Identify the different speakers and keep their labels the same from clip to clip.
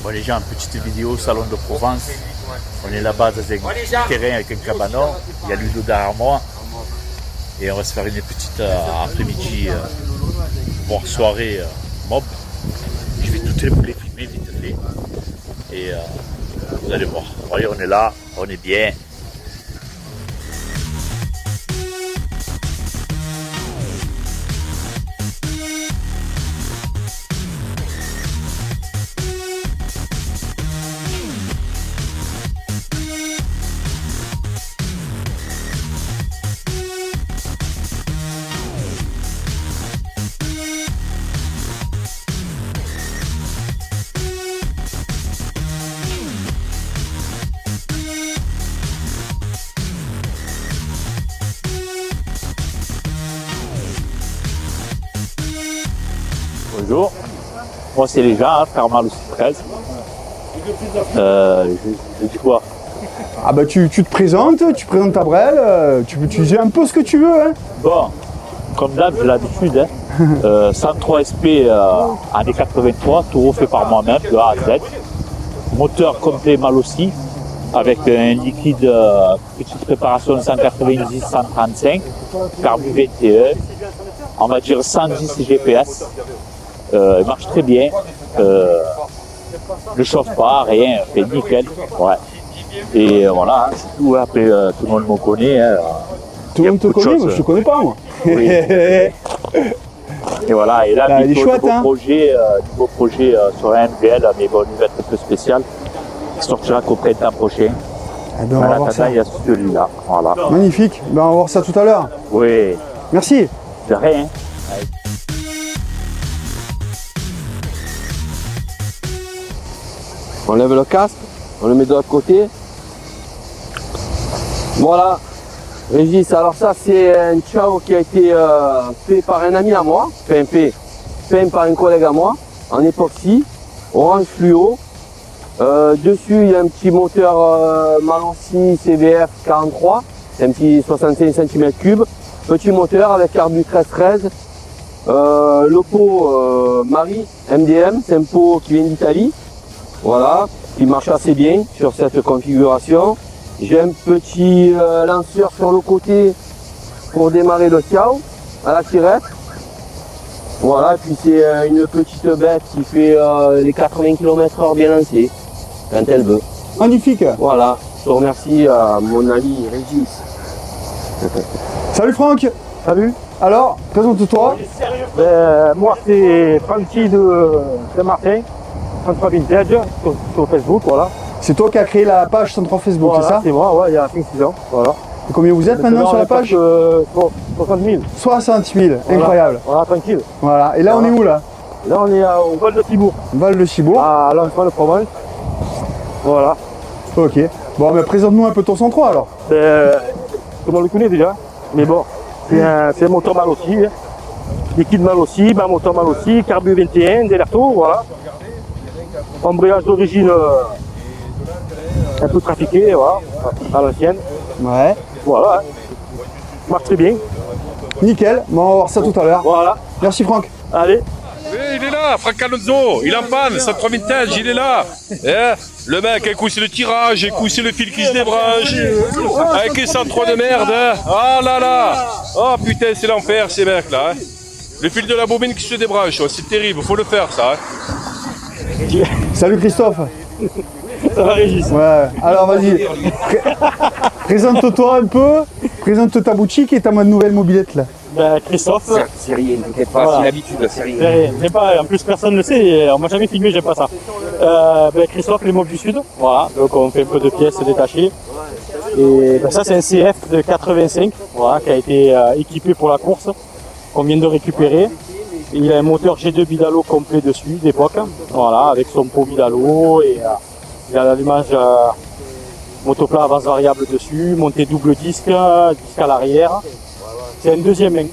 Speaker 1: Bon les gens, petite vidéo Salon de Provence. On est là-bas dans un terrain avec un cabanon. Il y a Ludo derrière moi. Et on va se faire une petite après-midi, voire soirée mob. Je vais toutes vous les filmer vite fait. Et vous allez voir. Voyez, on est là, on est bien. Bonjour, moi c'est les gens, frère Mal aussi 13. Je dis quoi?
Speaker 2: Ah bah tu te présentes, tu présentes ta brelle, tu peux utiliser un peu ce que tu veux. Hein.
Speaker 1: Bon, comme d'hab, j'ai l'habitude, hein. 103 SP années 83, tout refait par moi-même, de A à Z. Moteur complet Mal aussi, avec un liquide petite préparation 190-135, carbu 21, on va dire 110 GPS. Il marche très bien, ne chauffe pas, rien, fait nickel. Ouais. Et voilà, hein, c'est tout. Après, tout le monde me connaît. Hein.
Speaker 2: Tout le monde te connaît, moi je te connais pas moi.
Speaker 1: Oui. Et voilà, et là,
Speaker 2: il est chouette,
Speaker 1: nouveau projet sur un MVL, mais bon, il va être un peu spécial. Il sortira qu'au printemps prochain.
Speaker 2: Eh ben, on va voir ça.
Speaker 1: Il y a celui-là. Voilà.
Speaker 2: Magnifique, ben, on va voir ça tout à l'heure.
Speaker 1: Oui.
Speaker 2: Merci.
Speaker 1: De rien.
Speaker 3: On lève le casque, on le met de l'autre côté. Voilà, Régis, alors ça c'est un Ciao qui a été fait par un ami à moi, peint par un collègue à moi, en époxy, orange fluo. Dessus il y a un petit moteur Maloncy CVF 43, c'est un petit 65 cm3, petit moteur avec carbu 1313. Le pot Marie MDM, c'est un pot qui vient d'Italie. Voilà, il marche assez bien sur cette configuration. J'ai un petit lanceur sur le côté pour démarrer le Ciao à la tirette. Voilà, et puis c'est une petite bête qui fait les 80 km/h bien lancée quand elle veut.
Speaker 2: Magnifique.
Speaker 3: Voilà, je te remercie à mon ami Régis.
Speaker 2: Salut Franck.
Speaker 4: Salut.
Speaker 2: Alors, présente-toi.
Speaker 4: Moi c'est Francky de Saint-Martin, 33 Vintage sur Facebook, voilà.
Speaker 2: C'est toi qui as créé la page 103 Facebook,
Speaker 4: Voilà,
Speaker 2: c'est ça?
Speaker 4: c'est moi, ouais, il y a 5-6 ans, voilà.
Speaker 2: Et combien vous êtes maintenant sur la page?
Speaker 4: 60 000.
Speaker 2: 60 000,
Speaker 4: Voilà.
Speaker 2: incroyable.
Speaker 4: Voilà, tranquille.
Speaker 2: Voilà, et là on est où là?
Speaker 4: Là on est au Val de Thibourg,
Speaker 2: Val de Cibourg.
Speaker 4: à l'enfant de Provence. Voilà.
Speaker 2: Ok. Bon, mais présente-nous un peu ton 103 alors.
Speaker 4: Tout le monde le connaît déjà, mais bon, c'est un moteur Mal aussi, hein. Liquide Mal aussi, moteur Mal aussi, carbu 21, Delerto, voilà. Embrayage d'origine un peu trafiqué, voilà, à l'ancienne.
Speaker 2: Ouais.
Speaker 4: Voilà, marche très bien.
Speaker 2: Nickel. Bon, on va voir ça tout à l'heure.
Speaker 4: Voilà,
Speaker 2: Merci Franck.
Speaker 4: allez.
Speaker 5: Oui, il est là, Franck Alonso, il est en panne, 103 Vintage, il est là. Hein, le mec, un coup c'est le tirage, un coup c'est le fil qui se débranche. Avec les 103 de merde, hein. Ah là là. Oh putain, c'est l'enfer ces mecs là. Hein. Le fil de la bobine qui se débranche, oh, c'est terrible, faut le faire ça. Hein.
Speaker 2: Salut Christophe.
Speaker 4: Ça va Régis.
Speaker 2: Ouais. Alors vas-y. Présente-toi un peu. Présente ta boutique et ta nouvelle mobilette là.
Speaker 4: Christophe.
Speaker 3: C'est rien, t'inquiète pas,
Speaker 4: Voilà.
Speaker 3: c'est l'habitude, c'est rien.
Speaker 4: J'aime pas, en plus personne ne le sait, et on m'a jamais filmé, j'aime pas ça. Christophe, les Mobs du Sud, voilà, donc on fait un peu de pièces détachées. Et ça c'est un CF de 85, voilà, qui a été équipé pour la course, qu'on vient de récupérer. Et il a un moteur G2 Bidalo complet dessus d'époque, voilà, avec son pot Bidalo et il a l'allumage motoplat avance variable dessus, montée double disque à l'arrière. C'est un deuxième main.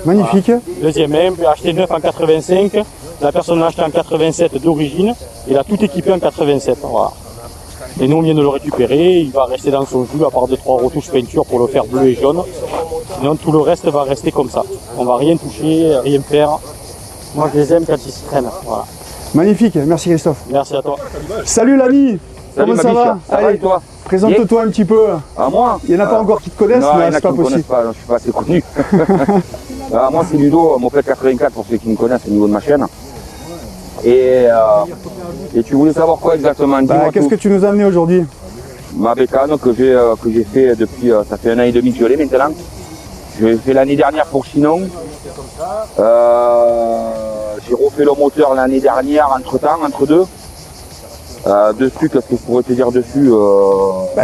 Speaker 2: Magnifique.
Speaker 4: Voilà. Deuxième main, acheté neuf en 85, la personne l'a acheté en 87 d'origine, il a tout équipé en 87. Voilà. Et nous on vient de le récupérer, il va rester dans son jus à part 2-3 retouches peinture pour le faire bleu et jaune. Sinon tout le reste va rester comme ça. On va rien toucher, rien faire. Moi je les aime quand ils se traînent. Voilà.
Speaker 2: Magnifique, merci Christophe.
Speaker 4: Merci à toi.
Speaker 2: Salut l'ami.
Speaker 3: Salut,
Speaker 2: Comment ça
Speaker 3: Mamiche.
Speaker 2: va?
Speaker 3: Ça va et toi?
Speaker 2: Présente-toi un petit peu.
Speaker 3: À moi?
Speaker 2: Il n'y en a pas encore qui te connaissent,
Speaker 3: Non, il y
Speaker 2: mais
Speaker 3: en a
Speaker 2: c'est
Speaker 3: qui
Speaker 2: pas
Speaker 3: me connaissent
Speaker 2: possible.
Speaker 3: pas, non, je suis pas assez connu. Moi c'est Ludo, Moped 84 pour ceux qui me connaissent au niveau de ma chaîne. Et tu voulais savoir quoi exactement? Dis-moi
Speaker 2: Qu'est-ce
Speaker 3: tout.
Speaker 2: que tu nous as amené aujourd'hui?
Speaker 3: Ma bécane que j'ai fait depuis, ça fait 1 an et demi que je l'ai maintenant. Je l'ai fait l'année dernière pour Chinon. J'ai refait le moteur l'année dernière entre deux. Dessus, qu'est-ce que je pourrais te dire dessus?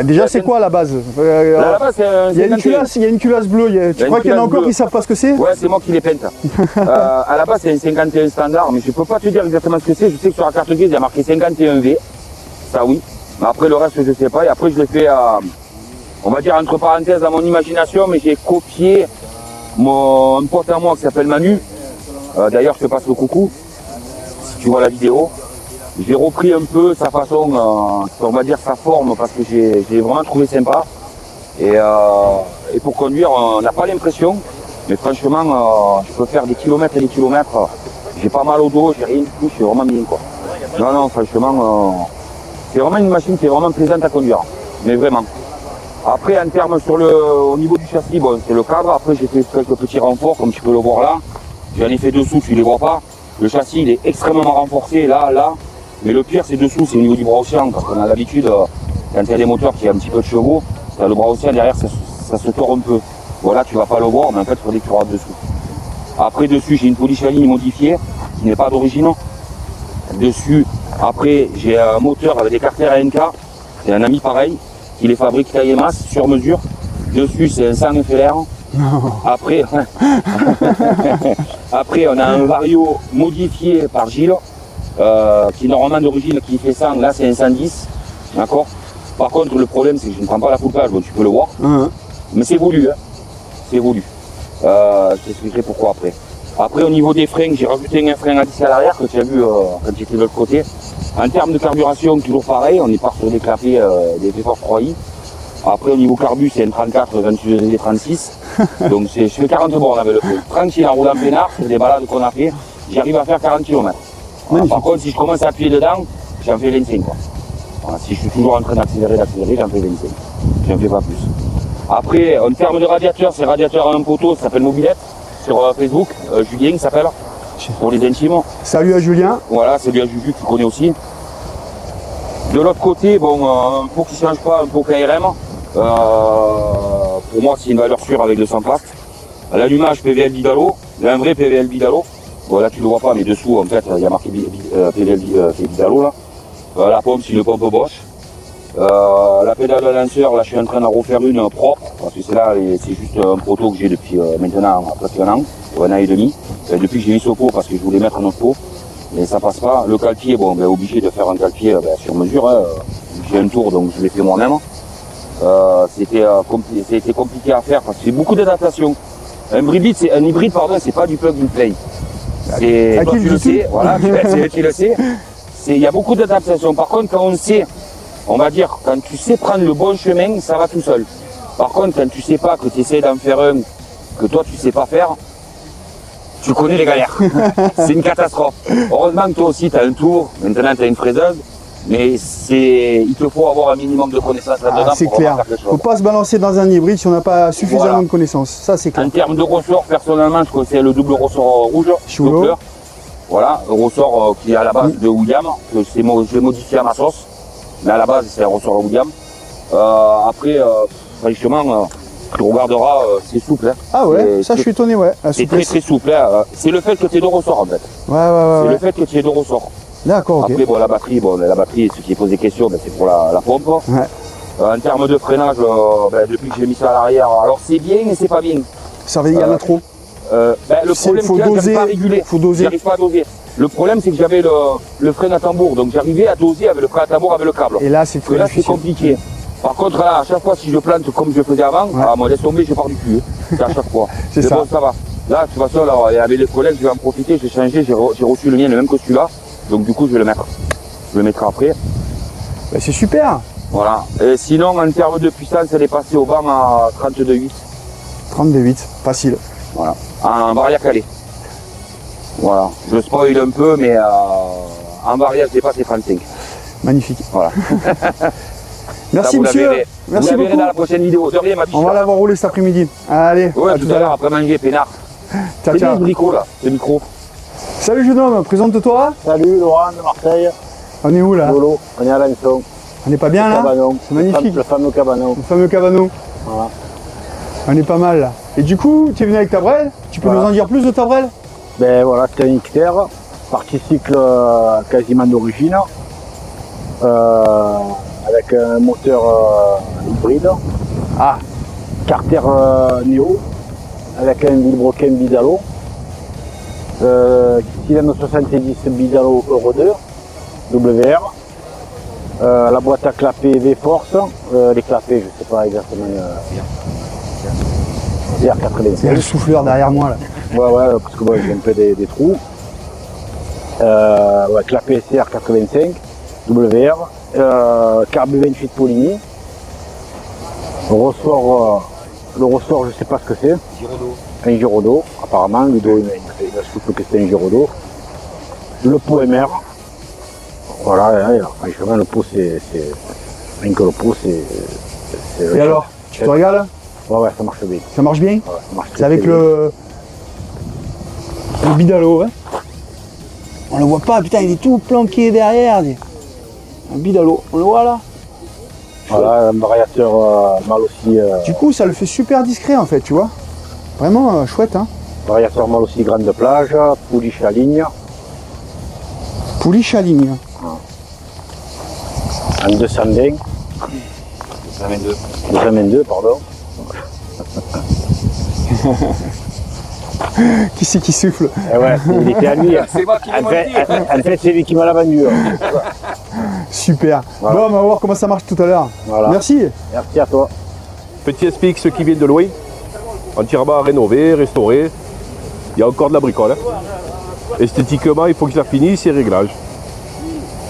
Speaker 2: Déjà, c'est quoi à la base?
Speaker 3: Là, là-bas, c'est un
Speaker 2: Il y a une culasse bleue. Tu crois qu'il y en a encore qui ne savent pas ce que c'est?
Speaker 3: Ouais, c'est moi qui l'ai peinte. À la base, c'est un 51 standard, mais je peux pas te dire exactement ce que c'est. Je sais que sur la carte grise, il y a marqué 51V. Ça, oui. Mais après, le reste, je sais pas. Et après, je l'ai fait, on va dire, entre parenthèses, à mon imagination, mais j'ai copié un pote à moi qui s'appelle Manu. D'ailleurs, je te passe le coucou, si tu vois la vidéo. J'ai repris un peu sa façon, on va dire sa forme, parce que j'ai vraiment trouvé sympa. Et pour conduire, on n'a pas l'impression, mais franchement, je peux faire des kilomètres et des kilomètres. J'ai pas mal au dos, j'ai rien du tout, je suis vraiment bien, quoi. Non, franchement, c'est vraiment une machine qui est vraiment plaisante à conduire, mais vraiment. Après, en termes au niveau du châssis, bon, c'est le cadre. Après, j'ai fait quelques petits renforts, comme tu peux le voir là. J'en ai fait dessous, tu les vois pas. Le châssis, il est extrêmement renforcé, là. Mais le pire, c'est dessous, c'est au niveau du bras océan, parce qu'on a l'habitude, quand il y a des moteurs qui ont un petit peu de chevaux, le bras océan derrière, ça se tord un peu. Voilà, tu vas pas le voir, mais en fait, il faudrait que tu rentres dessous. Après, dessus, j'ai une police à ligne modifiée, qui n'est pas d'origine. Dessus, après, j'ai un moteur avec des carters ANK, c'est un ami pareil, qui les fabrique taille et masse, sur mesure. Dessus, c'est un 100 FLR. Après, après, on a un Vario modifié par Gilles. Qui est normalement d'origine qui fait 100, là c'est un 110, d'accord. Par contre le problème c'est que je ne prends pas la full page, bon, tu peux le voir, mais c'est voulu, hein. C'est voulu. Je t'expliquerai pourquoi après. Après au niveau des freins, j'ai rajouté un frein à disque à l'arrière que tu as vu quand j'étais de l'autre côté. En termes de carburation, toujours pareil, on est part sur des clapets des V-Force 3i. Après au niveau carbu c'est un 34, 28 et 36, donc je fais 40 bornes avec le feu. Tranquille en roulant peinard, c'est des balades qu'on a fait, j'arrive à faire 40 km. Voilà, par contre, si je commence à appuyer dedans, j'en fais 25. Quoi. Voilà, si je suis toujours en train d'accélérer, j'en fais 25. J'en fais pas plus. Après, en termes de radiateur, c'est radiateur à un poteau, ça s'appelle Mobilette, sur Facebook. Julien, il s'appelle, pour les intimes.
Speaker 2: Salut à Julien.
Speaker 3: Voilà, c'est bien Juju que tu connais aussi. De l'autre côté, bon, un pot qui ne change pas, un pot KRM. Pour moi, c'est une valeur sûre avec 200 plaques. L'allumage PVL Vidalo, un vrai PVL Vidalo. Voilà, tu ne le vois pas, mais dessous, en fait, il y a marqué PVL Vidalo, là. La pompe, c'est une pompe Bosch. La pédale de lanceur, là, je suis en train d'en refaire une propre, parce que c'est là, c'est juste un proto que j'ai depuis maintenant presque un an, ou 1 an et demi. Depuis que j'ai mis ce pot, parce que je voulais mettre un autre pot, mais ça passe pas. Le calpier, bon, obligé de faire un calpier sur mesure, hein. J'ai un tour, donc je l'ai fait moi-même. C'était compliqué à faire, parce que c'est beaucoup d'adaptation. Un hybride, c'est pas du plug and play. Toi, tu le sais, voilà, tu le sais. Il y a beaucoup d'adaptations. Par contre, quand on va dire, quand tu sais prendre le bon chemin, ça va tout seul. Par contre, quand tu sais pas, que tu essaies d'en faire un, que toi tu sais pas faire, tu connais les galères. C'est une catastrophe. Heureusement que toi aussi tu as un tour, maintenant tu as une fraiseuse, mais il te faut avoir un minimum de connaissances là-dedans.
Speaker 2: C'est clair. Il ne faut pas se balancer dans un hybride si on n'a pas suffisamment de connaissances. Ça, c'est clair.
Speaker 3: En termes de ressort, personnellement, je conseille le double ressort rouge.
Speaker 2: Choulo.
Speaker 3: Voilà, un ressort qui est à la base de William, que j'ai modifié à ma sauce. Mais à la base, c'est un ressort William. Après, franchement, tu regarderas, c'est souple. Hein.
Speaker 2: Ah ouais, ça je suis étonné, ouais.
Speaker 3: C'est très très souple. Hein. C'est le fait que tu aies 2 ressorts en fait.
Speaker 2: Ouais.
Speaker 3: C'est le fait que tu aies 2 ressorts.
Speaker 2: D'accord, ok.
Speaker 3: Après, bon, la batterie, ceux qui posent des questions, c'est pour la pompe.
Speaker 2: Ouais.
Speaker 3: En termes de freinage, depuis que j'ai mis ça à l'arrière, alors c'est bien et c'est pas bien.
Speaker 2: Ça veut dire qu'il y en a trop.
Speaker 3: Le problème, c'est que j'arrive pas à réguler.
Speaker 2: Faut doser.
Speaker 3: J'arrive pas à doser. Le problème, c'est que j'avais le frein à tambour, donc j'arrivais à doser avec le frein à tambour avec le câble.
Speaker 2: Et là, c'est très difficile.
Speaker 3: C'est compliqué. Par contre, là, à chaque fois, si je plante comme je faisais avant, moi, laisse tomber, je pars du cul. C'est à chaque fois.
Speaker 2: C'est ça.
Speaker 3: Bon, ça va. Là, de toute façon, avec les collègues, je vais en profiter, j'ai changé, j'ai reçu le mien, le même que celui-là. Donc, du coup, je vais le mettre. Je le mettrai après.
Speaker 2: C'est super.
Speaker 3: Voilà. Et sinon, en termes de puissance, elle est passée au banc à 32,8.
Speaker 2: 32,8, facile.
Speaker 3: Voilà. En barrière calée. Voilà. Je spoil un peu, mais En variable, c'est passé 35.
Speaker 2: Magnifique.
Speaker 3: Voilà.
Speaker 2: Merci
Speaker 3: Ça, vous la
Speaker 2: monsieur.
Speaker 3: verrez.
Speaker 2: Merci
Speaker 3: vous la verrez
Speaker 2: beaucoup.
Speaker 3: dans la prochaine vidéo. De rien, ma biche.
Speaker 2: On va l'avoir roulé cet après-midi. Allez,
Speaker 3: Ouais,
Speaker 2: à
Speaker 3: tout à l'heure, après manger, peinard.
Speaker 2: Ciao,
Speaker 3: C'est bien
Speaker 2: ciao.
Speaker 3: le bricot là, le micro.
Speaker 2: Salut jeune homme, présente-toi.
Speaker 4: Salut Laurent de Marseille,
Speaker 2: On est où là?
Speaker 4: Lolo, on est à Lançon,
Speaker 2: On n'est pas bien là?
Speaker 4: Cabanon,
Speaker 2: C'est magnifique.
Speaker 4: le fameux cabanon.
Speaker 2: Le fameux cabanon.
Speaker 4: Voilà.
Speaker 2: On est pas mal là. Et du coup, tu es venu avec ta brelle. Tu peux
Speaker 4: Voilà.
Speaker 2: nous en dire plus de ta brelle?
Speaker 4: Ben voilà, c'est un XTR, partie cycle quasiment d'origine, avec un moteur hybride. Ah, carter Neo, avec un vilebrequin Bidalo, cylindre 70 Bidalo Euro 2, WR, la boîte à clapets V-Force, les clapets, je sais pas exactement,
Speaker 2: Il y a
Speaker 4: CR85.
Speaker 2: le souffleur derrière moi là.
Speaker 4: Ouais, parce que moi j'ai un peu des trous. Ouais, clapet CR85, WR, carbu 28 Poligny. Le ressort, je sais pas ce que c'est. Un Giraudot, apparemment. Ludo il a soufflé que c'était un Giraudot. Le pot MR. Voilà, franchement, le pot c'est. Rien que le pot c'est.
Speaker 2: Et alors, tu te régales?
Speaker 4: Ouais, ça marche bien.
Speaker 2: Ça marche bien?
Speaker 4: Ouais, ça marche
Speaker 2: C'est avec
Speaker 4: très bien.
Speaker 2: le Bidalo, hein? On le voit pas, putain, il est tout planqué derrière. Un Bidalo, on le voit là?
Speaker 4: Voilà, un variateur mal aussi.
Speaker 2: Du coup, ça le fait super discret en fait, tu vois. Vraiment chouette, hein.
Speaker 4: Variateur mal aussi grande plage, pouliche à ligne,
Speaker 2: Pouliche à ligne.
Speaker 4: en 220. 222, pardon.
Speaker 2: Qui c'est qui souffle?
Speaker 4: Et ouais, il était à lui.
Speaker 3: C'est moi qui l'ai
Speaker 4: En fait, c'est lui qui me l'a vendu.
Speaker 2: Super.
Speaker 4: Voilà.
Speaker 2: Bon, on va voir comment ça marche tout à l'heure.
Speaker 4: Voilà.
Speaker 2: Merci.
Speaker 4: Merci à toi.
Speaker 5: Petit SPX, ceux qui viennent de loin, entièrement rénové, restauré. Il y a encore de la bricole. Hein. Esthétiquement, il faut que ça finisse et réglage.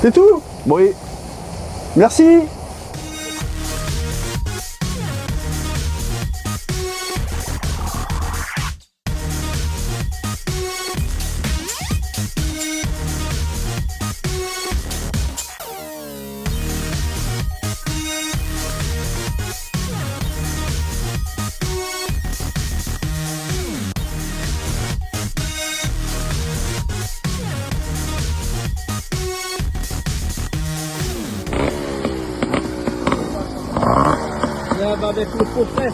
Speaker 2: C'est tout.
Speaker 5: Oui.
Speaker 2: Merci.
Speaker 3: Avec le pot frais.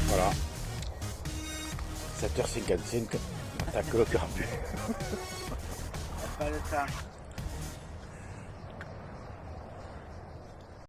Speaker 6: Voilà. 7h55, on attaque le carbu.
Speaker 7: Pas le temps.